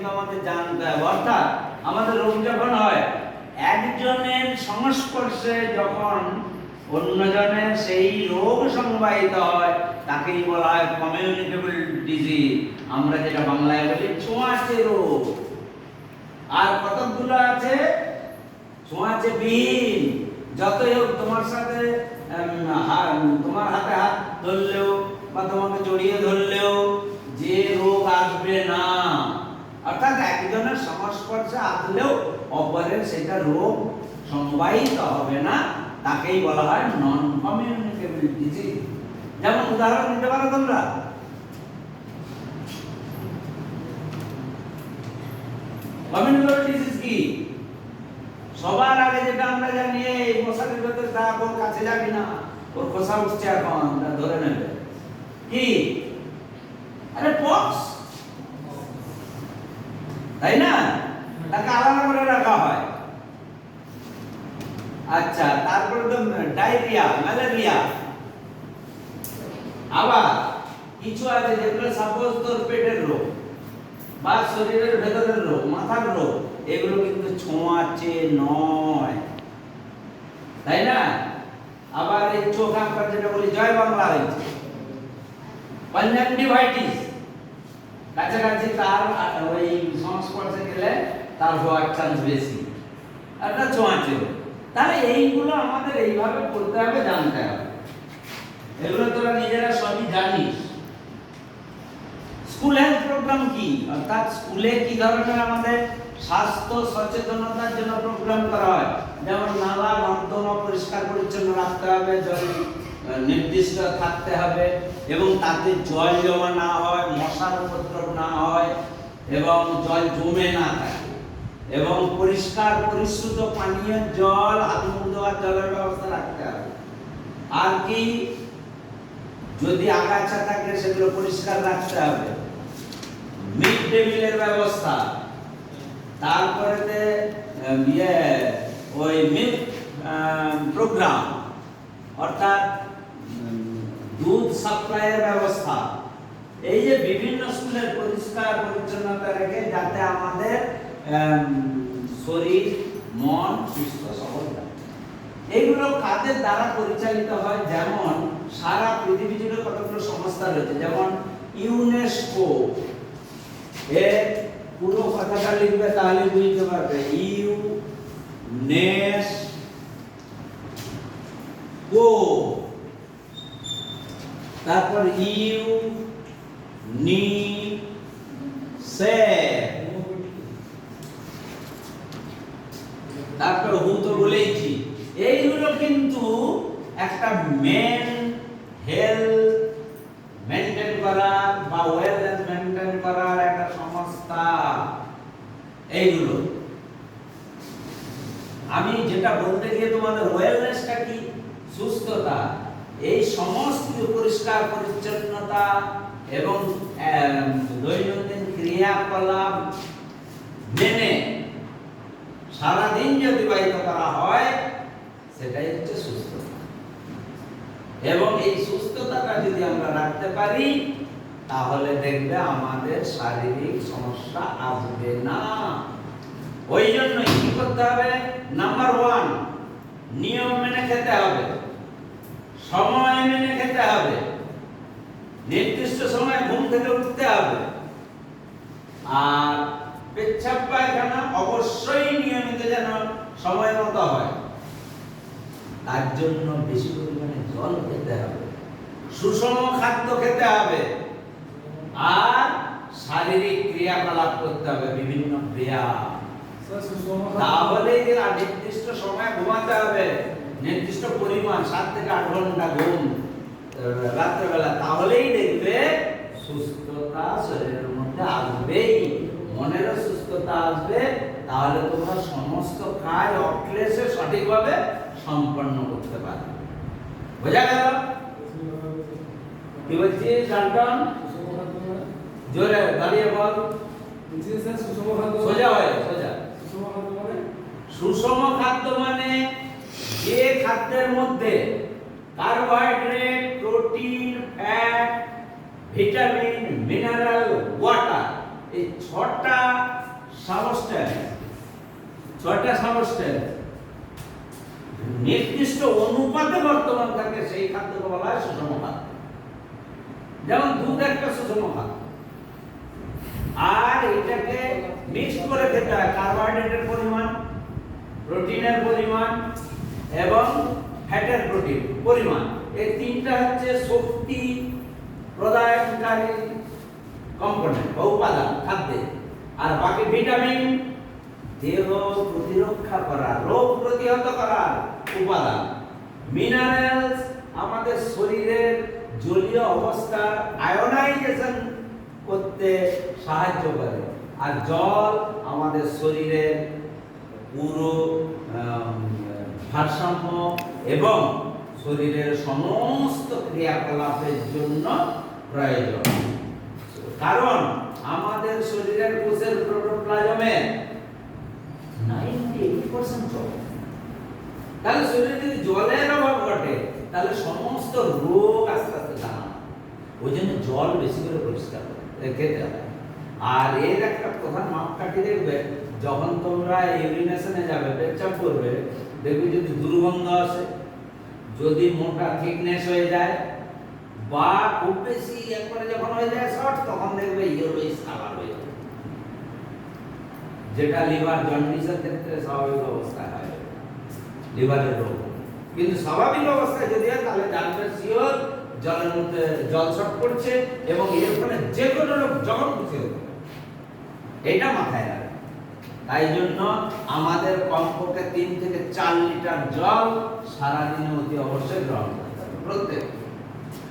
কিন্তু আমাদের জানতে হবে। অর্থাৎ আমাদের রোগ যখন হয়, একজনের সংস্পর্শে যখন অন্যজনের সেই রোগ সংবাহিত হয়, তাকেই বলা হয় কমিউনিকেবল ডিজিজ। আমরা যেটা বাংলায় বলি ছোঁয়াচে রোগ। আর কতগুলো আছে ছোঁয়াচে বিহীন। যতই হোক তোমার সাথে তোমার হাতে হাত ধরলেও বা তোমাকে জড়িয়ে ধরলেও যে রোগ আসবে না, অর্থাৎ একজনের সংস্পর্শে আসলেও অপরের সেটা রোগ সংবাহিত হবে না, তাকেই বলা হয় নন কমিউনিকেবল ডিজিজ। যেমন উদাহরণ দিতে পারো তোমরা? কমিউনিকেবল ডিজিজ কি? সবার আগে যেটা আমরা জানি, এই মশারির ভেতরে থাক, ওর কাছে যাবি না, ওর খোসা উঠছে এখন, ধরে নেবে। কি? আরে পক্স, তাই না? তাকে আলাদা করে রাখা হয়। আচ্ছা, তারপরে তো ডায়রিয়া, ম্যালেরিয়া। আবার কিছু আছে যেগুলো সাপোজ তোর পেটের রোগ বা শরীরের ভেতরের রোগ, মাথার রোগ, এগুলো কিন্তু ছোঁয়াচে নয়, তাই না? আবার এই চোখ আমরা যেটা বলি জয় বাংলা হয়েছে, কনজাংটিভাইটিস, কাছাকাছি তার ওই সংস্পর্শে গেলে তার হওয়ার চান্স বেশি, এটা ছোঁয়াচে। তাহলে এইগুলো আমাদের এইভাবে করতে হবে, জানতে হবে। এগুলো তোরা নিজেরা সবই জানিস। স্কুল হেলথ প্রোগ্রাম কি? অর্থাৎ স্কুলে কি ধরনের আমাদের স্বাস্থ্য সচেতনতার জন্য প্রোগ্রাম করা হয়। যেমন নালা নর্দমা পরিষ্কার পরিচ্ছন্ন রাখতে হবে, জল নির্দিষ্ট থাকতে হবে এবং তাতে জল জমা না হয়, মশার উপদ্রব না হয় এবং জল জমে না থাকে, এবং পরিষ্কার পরিশুদ্ধ পানীয় জল, হাত মুখ ধোয়ার জলের ব্যবস্থা রাখতে হবে। আর কি? যদি আগাছা থাকে সেগুলো পরিষ্কার রাখতে হবে। মিড ডে মিলের ব্যবস্থা, তারপরে ওই মিল্ক প্রোগ্রাম, অর্থাৎ দুধ সাপ্লাইয়ের ব্যবস্থা। এই যে বিভিন্ন স্কুলের পরিষ্কার পরিচ্ছন্নতা রেখে যাতে আমাদের শরীর মন সুস্থ সবল থাকে। এইগুলো কাদের দ্বারা পরিচালিত হয়? যেমন সারা পৃথিবী জুড়ে কতগুলো সংস্থা রয়েছে, যেমন ইউনেস্কো। এর পুরো কথাটা লিখবে, তাহলে বুঝতে পারবে। ইউনেস্কো, তারপর ইউনিসেফ, তারপর হু তো বলেইছি। এইগুলো কিন্তু একটা মেন হেলথ মেনটেন করার বা ওয়েলনেস মেনটেন করার একটা সংস্থা। এইগুলো আমি যেটা বলতে গিয়ে তোমাদের ওয়েলনেসটা কি, সুস্থতা, এই সমস্ত পরিষ্কার পরিচ্ছন্নতা এবং দৈনন্দিন ক্রিয়াকলাপ মেনে সারাদিন যদি অতিবাহিত করা হয়, সেটাই হচ্ছে সুস্থতা। এবং এই সুস্থতাটা যদি আমরা রাখতে পারি, তাহলে দেখবে আমাদের শারীরিক সমস্যা আসবে না। ওই জন্য কি করতে হবে? নাম্বার 1, নিয়ম মেনে খেতে হবে, সময় মেনে খেতে হবে, নির্দিষ্ট সময় ঘুম থেকে উঠতে হবে, আর পেচ্ছাপ পায়খানা অবশ্যই নিয়মিত যেন সময় মতো হয়। তার জন্য বেশি পরিমাণে জল খেতে হবে, সুষম খাদ্য খেতে হবে, আর শারীরিক ক্রিয়াকলাপ করতে হবে, বিভিন্ন ক্রিয়া। তাহলে নির্দিষ্ট সময় ঘুমাতে হবে, নির্দিষ্ট পরিমাণ 7 থেকে 8 ঘন্টা ঘুম রাত্রেবেলা। তাহলেই দেখবে সুস্থতা শরীরের মধ্যে আসবেই, মনেরও সুস্থতা আসবে। তাহলে তোমরা সমস্ত কাজ অক্লেশে সঠিকভাবে সম্পন্ন করতে পারবে। বোঝা গেল? কি বলছিস জানতাম? জোরে দাঁড়িয়ে বল। সোজা হয়, সোজা। সুষম খাদ্য মানে যে খাদ্যের মধ্যে carbohydrate, protein, fat, vitamin, mineral, water, এই 6টা সাবস্ট্যান্স, 6টা সাবস্ট্যান্স নির্দিষ্ট অনুপাতে বর্তমান থাকে, সেই খাদ্যকে বলা হয় সুষম খাদ্য। যেমন দুধ একটা সুষম খাদ্য, আর এটাকে মিক্স করে খেতে হয় কার্বোহাইড্রেটের পরিমাণ, প্রোটিনের পরিমাণ এবং ফ্যাটের পরিমাণ। এই তিনটা হচ্ছে শক্তি প্রদায়নকারী কম্পোনেন্ট বা উপাদান খাদ্যে। আর বাকি ভিটামিন দেহ প্রতিরক্ষা করার, রোগ প্রতিহত করার উপাদান। মিনারেলস আমাদের শরীরের জলীয় অবস্থা আয়োনাইজেশন করতে সাহায্য করে। আর জল আমাদের শরীরের পুরো ভারসাম্য এবং শরীরের সমস্ত ক্রিয়াকলাপের জন্য প্রয়োজন। কারণ আমাদের শরীরের কোষের প্রোটোপ্লাজমে 98% জল। তাহলে শরীরে যদি জলের অভাব ঘটে তাহলে সমস্ত রোগ আস্তে আস্তে জানা। ওই জন্য জল বেশি করে পরিষ্কার খেতে হবে। আর এর একটা প্রধান মাপকাঠি দেখবে, যখন তোমরা ইউরিনেশনে যাবে, পেচ্ছাপ করবে, দেখবে যদি দুর্গন্ধ আসে, যদি মোটা থিকনেস হয়ে যায়, বা খুব বেশি একবারে যখন হয়ে যায় শর্ট, তখন দেখবে ইয়েলোইশ কালার হয়ে যাবে, যেটা লিভার জন্ডিসের ক্ষেত্রে স্বাভাবিক অবস্থায় হয়, লিভারের রোগ। কিন্তু স্বাভাবিক অবস্থায় যদি হয় তাহলে জানবে শিওর জলের মধ্যে জল শর্ট করছে, এবং এর ফলে যে কোনো রোগ যখন খুশি হতে পারে। এটা মাথায় রাখবে। তাই জন্য আমাদের কমপক্ষে 3 থেকে 4 লিটার জল সারাদিনে অতি অবশ্যই গ্রহণ করতে হবে প্রত্যেক।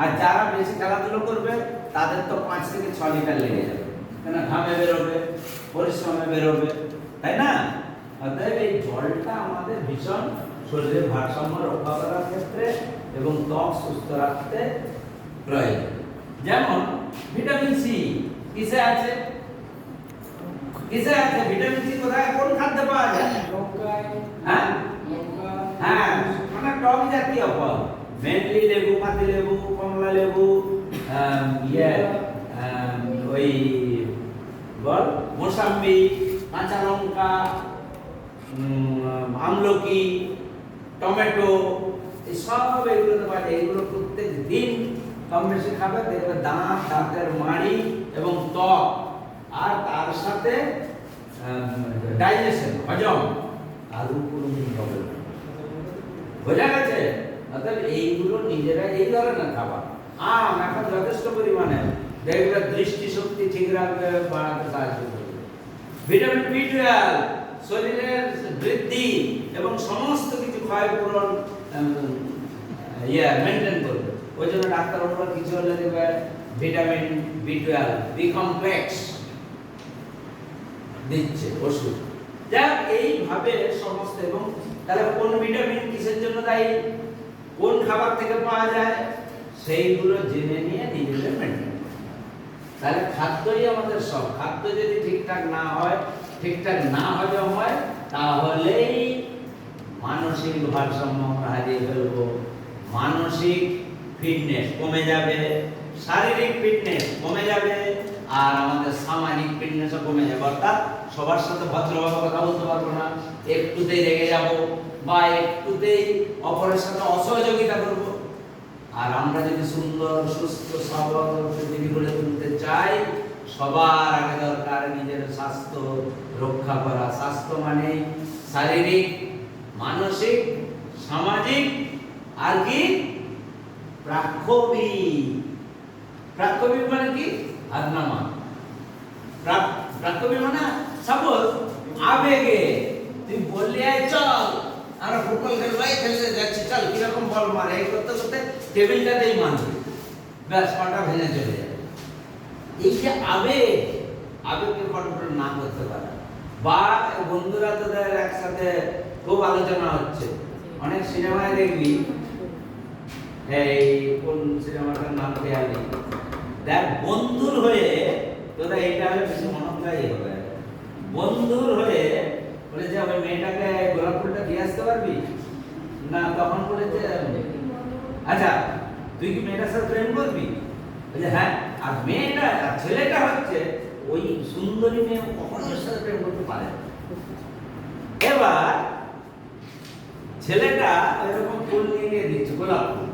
আর যারা বেশি খেলাধুলো করবে তাদের তো 5 থেকে 6 লিটার লেগে যাবে, কেন ঘামে বেরোবে, পরিশ্রমে বেরোবে, তাই না? অতএব এই জলটা আমাদের ভীষণ শরীরের ভারসাম্য রক্ষা করার ক্ষেত্রে এবং ত্বক সুস্থ রাখতে প্রয়োজন। যেমন ভিটামিন সি কিসে আছে? কিসে আছে ভিটামিন সি? কোথায়, কোন খাদ্যে পাওয়া যায়? হ্যাঁ হ্যাঁ, মানে টক জাতীয় ফল, মেনলি লেবু, পাতি লেবু, কমলা লেবু, ওই বল মোসাম্বি, কাঁচা লঙ্কা, আমলকি, টমেটো, এই সব এগুলোতে পাওয়া যায়। এগুলো প্রত্যেক দিন কম বেশি খাবে, দেখবে দাঁত, দাঁতের মাড়ি এবং ত্বক, আর তার সাথে ডাইজেশন, হজম আরো কোনোদিন হবে না। বোঝা গেছে? অর্থাৎ এইগুলো নিজেরা এই ধরনের খাবার। আম এখন যথেষ্ট পরিমাণে, দেখবে দৃষ্টিশক্তি ঠিক রাখবে, বাড়াতে সাহায্য করবে। ভিটামিন বি12 শরীরের বৃদ্ধি এবং সমস্ত কিছু ক্ষয়পূরণ মেনটেন করবে। ওই জন্য ডাক্তার বলবে কিছু হলে দেবে ভিটামিন বি12, বি কমপ্লেক্স দিচ্ছে ওষুধ। যাক, এইভাবে সমস্ত। এবং তাহলে কোন ভিটামিন কিসের জন্য দায়ী, কোন খাবার থেকে পাওয়া যায়, সেইগুলো জেনে নিয়ে নিজেদের মেনটেন করতে। তাহলে খাদ্যই আমাদের সব। খাদ্য যদি ঠিকঠাক না হয়, ঠিকঠাক না হজম হয়, তাহলেই মানসিক ভারসাম্য আমরা হারিয়ে ফেলবো, মানসিক ফিটনেস কমে যাবে, শারীরিক ফিটনেস কমে যাবে, আর আমাদের সামাজিক ফিটনেসও কমে যাবে। অর্থাৎ সবার সাথে ভদ্রভাবে কথা বলতে পারবো না, একটুতেই রেগে যাব, বা একটুতেই অপরের সাথে অসহযোগিতা করব। আর আমরা যদি সুন্দর, সুস্থ, সবল পৃথিবী গড়ে তুলতে চাই, সবার আগে দরকার নিজের স্বাস্থ্য রক্ষা করা। স্বাস্থ্য মানে শারীরিক, মানসিক, সামাজিক, আর কি প্রাক্ষবিক। প্রাক্ষবিক মানে কি? আদনামা। প্রাক্ষবিক মানে সাপোজ আবেগে তুই বললি চল আমরা ফুটবল খেলবাই, খেলতে যাচ্ছি, চল কিরকম বল মারে, এই করতে করতে টেবিলটাতেই মারবে, ব্যাস পাটা ভেঙে চলে যাবে। এই যে আবেগ, আবেগকে কন্ট্রোল না করতে পারে। বা বন্ধুরা তোদের একসাথে খুব আলোচনা হচ্ছে, অনেক সিনেমায় দেখবি, এই কোন সিনেমাটার নাম খেয়াল নেই, দেখ বন্ধুর হয়ে তোরা এইটা হলে বেশি মনোগ্রাহী হবে। বন্ধুর হয়ে বলে যে ওই মেয়েটাকে গোলাপ ফুলটা দিয়ে আসতে পারবি না, তখন বলেছে আচ্ছা তুই কি মেয়েটার সাথে প্রেম করবি? বলে হ্যাঁ। আর মেয়েটা, আর ছেলেটা হচ্ছে ওই সুন্দরী মেয়ে কখনো ওর সাথে প্রেম করতে এবার ছেলেটা এরকম ফুল নিয়ে গিয়ে দিচ্ছে, গোলাপ ফুল।